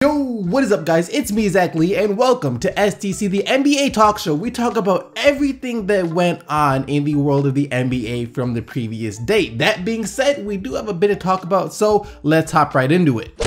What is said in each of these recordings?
Yo, what is up guys? It's me, Zach Lee, and welcome to STC, the NBA talk show. We talk about everything that went on in the world of the NBA from the previous day. That being said, we do have a bit to talk about, so let's hop right into it.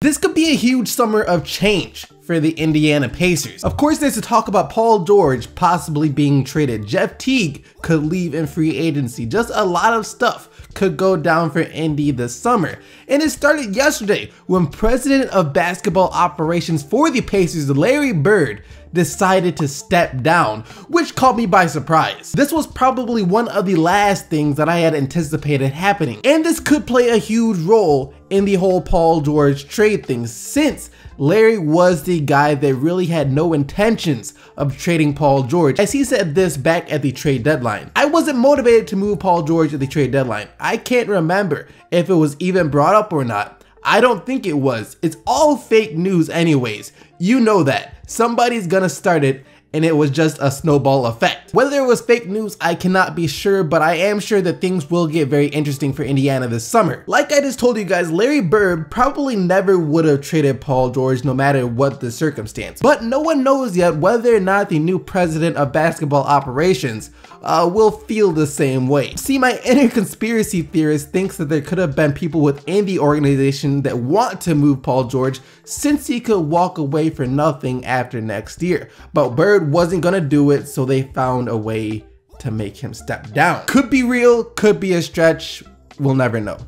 This could be a huge summer of change for the Indiana Pacers. Of course, there's a talk about Paul George possibly being traded. Jeff Teague could leave in free agency. Just a lot of stuff could go down for Indy this summer. And it started yesterday when President of Basketball Operations for the Pacers, Larry Bird, decided to step down, which caught me by surprise. This was probably one of the last things that I had anticipated happening. And this could play a huge role in the whole Paul George trade thing, since Larry was the guy that really had no intentions of trading Paul George, as he said this back at the trade deadline. I wasn't motivated to move Paul George at the trade deadline. I can't remember if it was even brought up or not. I don't think it was. It's all fake news anyways. You know that. Somebody's gonna start it, and it was just a snowball effect. Whether it was fake news, I cannot be sure, but I am sure that things will get very interesting for Indiana this summer. Like I just told you guys, Larry Bird probably never would have traded Paul George no matter what the circumstance. But no one knows yet whether or not the new president of basketball operations will feel the same way. See, my inner conspiracy theorist thinks that there could have been people within the organization that want to move Paul George, since he could walk away for nothing after next year. But Bird wasn't gonna do it, so they found a way to make him step down. Could be real, could be a stretch, we'll never know.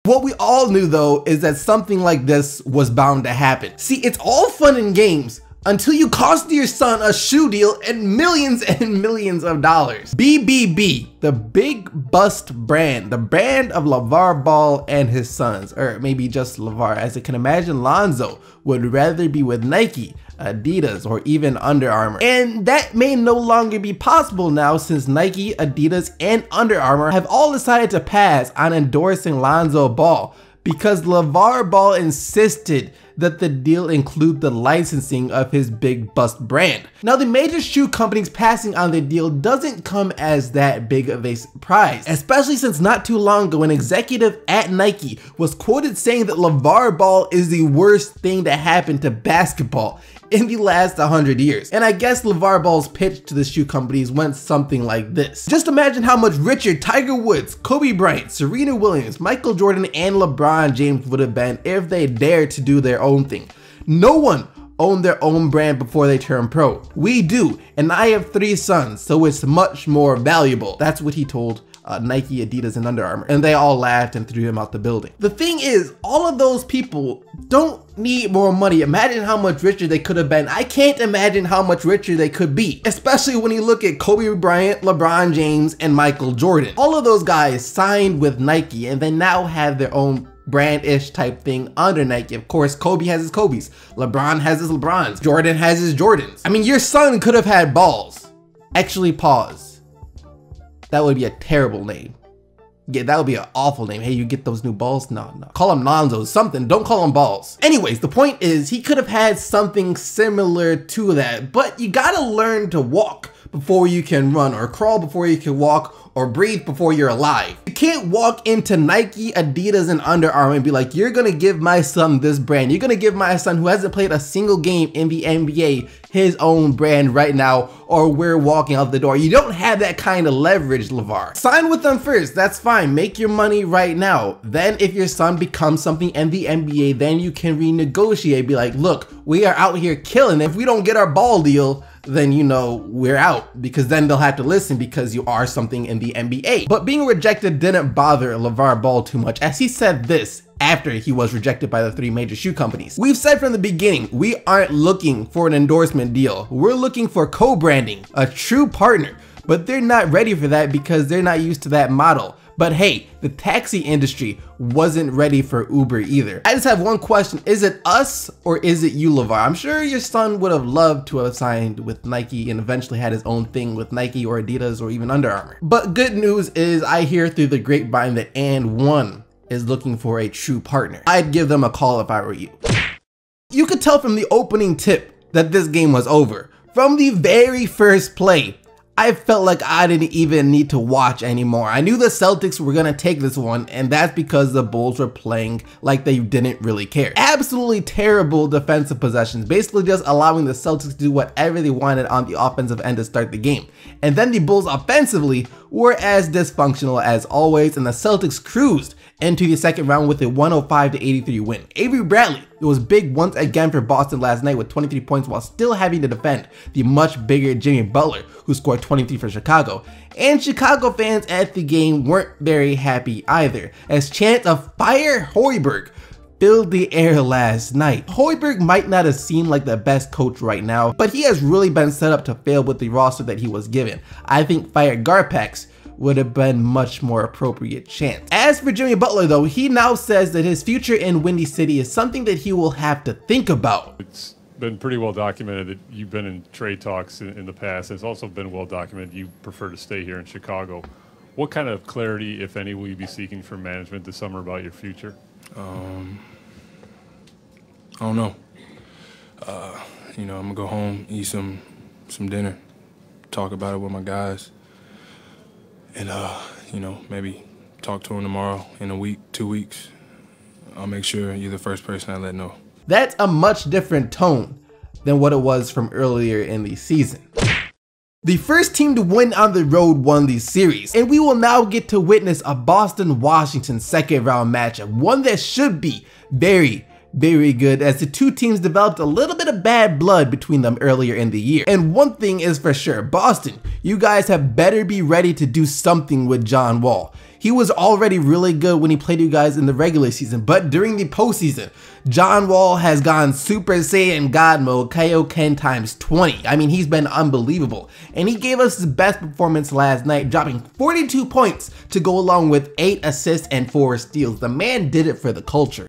What we all knew though is that something like this was bound to happen. See, it's all fun and games until you cost your son a shoe deal and millions of dollars. BBB, the big bust brand, the brand of Lavar Ball and his sons, or maybe just Lavar, as I can imagine Lonzo would rather be with Nike, Adidas, or even Under Armour. And that may no longer be possible now, since Nike, Adidas, and Under Armour have all decided to pass on endorsing Lonzo Ball, because Lavar Ball insisted that the deal include the licensing of his big bust brand. Now, the major shoe companies passing on the deal doesn't come as that big of a surprise, especially since not too long ago an executive at Nike was quoted saying that Lavar Ball is the worst thing that happened to basketball in the last 100 years. And I guess Lavar Ball's pitch to the shoe companies went something like this. Just imagine how much richer Tiger Woods, Kobe Bryant, Serena Williams, Michael Jordan, and LeBron James would have been if they dared to do their own thing. No one owned their own brand before they turned pro. We do, and I have 3 sons, so it's much more valuable. That's what he told Nike, Adidas, and Under Armour, and they all laughed and threw him out the building. The thing is, all of those people don't need more money. Imagine how much richer they could have been. I can't imagine how much richer they could be, especially when you look at Kobe Bryant, LeBron James, and Michael Jordan. All of those guys signed with Nike, and they now have their own brand-ish type thing under Nike. Of course, Kobe has his Kobe's, LeBron has his LeBrons, Jordan has his Jordans. I mean, your son could have had balls. Actually, pause. That would be a terrible name. Yeah, that would be an awful name. Hey, you get those new balls? No. Call him Lonzo, something. Don't call him balls. Anyways, the point is, he could have had something similar to that, but you gotta learn to walk before you can run, or crawl before you can walk, or breathe before you're alive. You can't walk into Nike, Adidas, and Under Armour and be like, you're gonna give my son this brand. You're gonna give my son, who hasn't played a single game in the NBA, his own brand right now, or we're walking out the door. You don't have that kind of leverage, Lavar. Sign with them first, that's fine. Make your money right now. Then if your son becomes something in the NBA, then you can renegotiate. Be like, look, we are out here killing. If we don't get our ball deal, then you know we're out, because then they'll have to listen because you are something in the NBA. But being rejected didn't bother Lavar Ball too much, as he said this after he was rejected by the 3 major shoe companies. We've said from the beginning, we aren't looking for an endorsement deal. We're looking for co-branding, a true partner, but they're not ready for that because they're not used to that model. But hey, the taxi industry wasn't ready for Uber either. I just have one question. Is it us or is it you, Lavar? I'm sure your son would have loved to have signed with Nike and eventually had his own thing with Nike or Adidas or even Under Armour. But good news is, I hear through the grapevine that And1 is looking for a true partner. I'd give them a call if I were you. You could tell from the opening tip that this game was over. From the very first play, I felt like I didn't even need to watch anymore. I knew the Celtics were gonna take this one, and that's because the Bulls were playing like they didn't really care. Absolutely terrible defensive possessions, basically just allowing the Celtics to do whatever they wanted on the offensive end to start the game. And then the Bulls offensively were as dysfunctional as always, and the Celtics cruised into the second round with a 105-83 win. Avery Bradley, it was big once again for Boston last night with 23 points while still having to defend the much bigger Jimmy Butler, who scored 23 for Chicago. And Chicago fans at the game weren't very happy either, as chants of "Fire Hoiberg" filled the air last night. Hoiberg might not have seemed like the best coach right now, but he has really been set up to fail with the roster that he was given. I think "Fire Garpax" would have been much more appropriate chance. As for Jimmy Butler though, he now says that his future in Windy City is something that he will have to think about. It's been pretty well documented that you've been in trade talks in the past. It's also been well documented you prefer to stay here in Chicago. What kind of clarity, if any, will you be seeking from management this summer about your future? I don't know. You know, I'm gonna go home, eat some dinner, talk about it with my guys. And, you know, maybe talk to him tomorrow, in a week, 2 weeks. I'll make sure you're the first person I let know. That's a much different tone than what it was from earlier in the season. The first team to win on the road won the series, and we will now get to witness a Boston-Washington second round matchup, one that should be very good, as the two teams developed a little bit of bad blood between them earlier in the year. And one thing is for sure, Boston, you guys have better be ready to do something with John Wall. He was already really good when he played you guys in the regular season, but during the postseason, John Wall has gone Super Saiyan God mode Kaioken times 20. I mean, he's been unbelievable. And he gave us his best performance last night, dropping 42 points to go along with 8 assists and 4 steals. The man did it for the culture.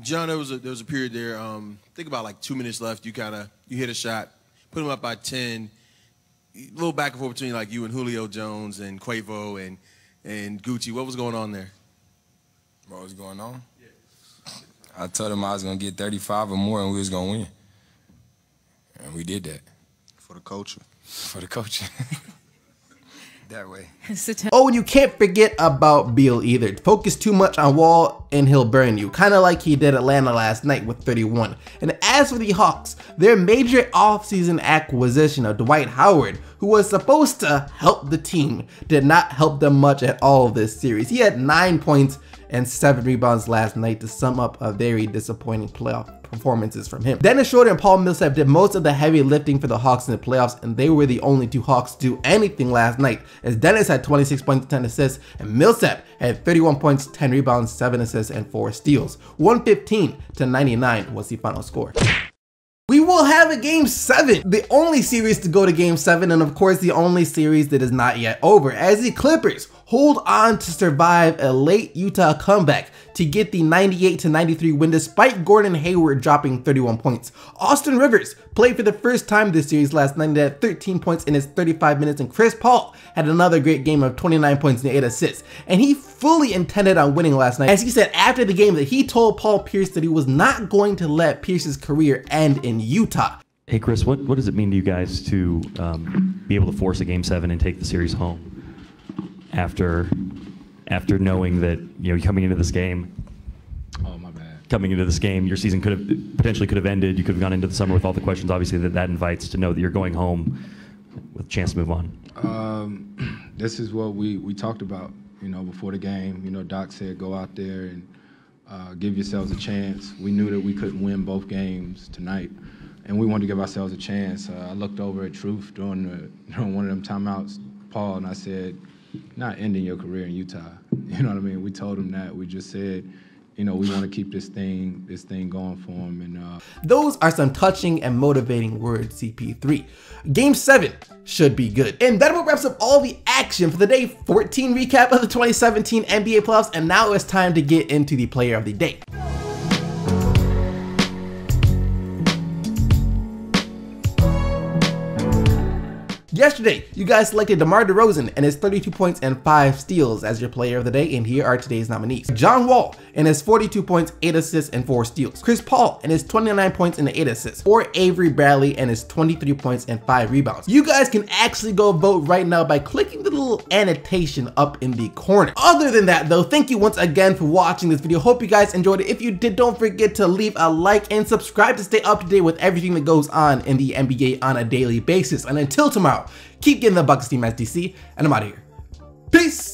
John, there was a period there. Think about like 2 minutes left. You hit a shot, put him up by 10. A little back and forth between like you and Julio Jones and Quavo and Gucci. What was going on there? What was going on? Yeah. I told him I was gonna get 35 or more, and we was gonna win. And we did that. For the culture. For the culture. That way. Oh, and you can't forget about Beal either. Focus too much on Wall and he'll burn you, kind of like he did Atlanta last night with 31. And as for the Hawks, their major offseason acquisition of Dwight Howard, who was supposed to help the team, did not help them much at all this series. He had 9 points and 7 rebounds last night to sum up a very disappointing playoff performances from him. Dennis Schroeder and Paul Millsap did most of the heavy lifting for the Hawks in the playoffs, and they were the only two Hawks to do anything last night, as Dennis had 26 points, 10 assists, and Millsap had 31 points, 10 rebounds, 7 assists, and 4 steals. 115-99 was the final score. We will have a Game 7, the only series to go to Game 7, and of course the only series that is not yet over, as the Clippers hold on to survive a late Utah comeback to get the 98-93 win despite Gordon Hayward dropping 31 points. Austin Rivers played for the first time this series last night and had 13 points in his 35 minutes, and Chris Paul had another great game of 29 points and 8 assists. And he fully intended on winning last night, as he said after the game that he told Paul Pierce that he was not going to let Pierce's career end in Utah. Hey Chris, what does it mean to you guys to be able to force a Game 7 and take the series home after knowing that, you know, coming into this game? Oh, my bad. Coming into this game, your season potentially could have ended. You could have gone into the summer with all the questions, obviously, that invites, to know that you're going home with a chance to move on. This is what we talked about, you know, before the game. You know, Doc said go out there and give yourselves a chance. We knew that we couldn't win both games tonight, and we wanted to give ourselves a chance. I looked over at Truth during one of them timeouts, Paul, and I said, not ending your career in Utah. You know what I mean? We told him that. We just said, you know, we want to keep this thing going for him. And those are some touching and motivating words, CP3. Game 7 should be good. And that about wraps up all the action for the day 14 recap of the 2017 NBA playoffs. And now it's time to get into the player of the day. Yesterday, you guys selected DeMar DeRozan and his 32 points and 5 steals as your player of the day, and here are today's nominees. John Wall and his 42 points, 8 assists, and 4 steals. Chris Paul and his 29 points and 8 assists. Or Avery Bradley and his 23 points and 5 rebounds. You guys can actually go vote right now by clicking the little annotation up in the corner. Other than that though, thank you once again for watching this video. Hope you guys enjoyed it. If you did, don't forget to leave a like and subscribe to stay up to date with everything that goes on in the NBA on a daily basis. And until tomorrow, keep getting the buckets, Team SDC, and I'm out of here.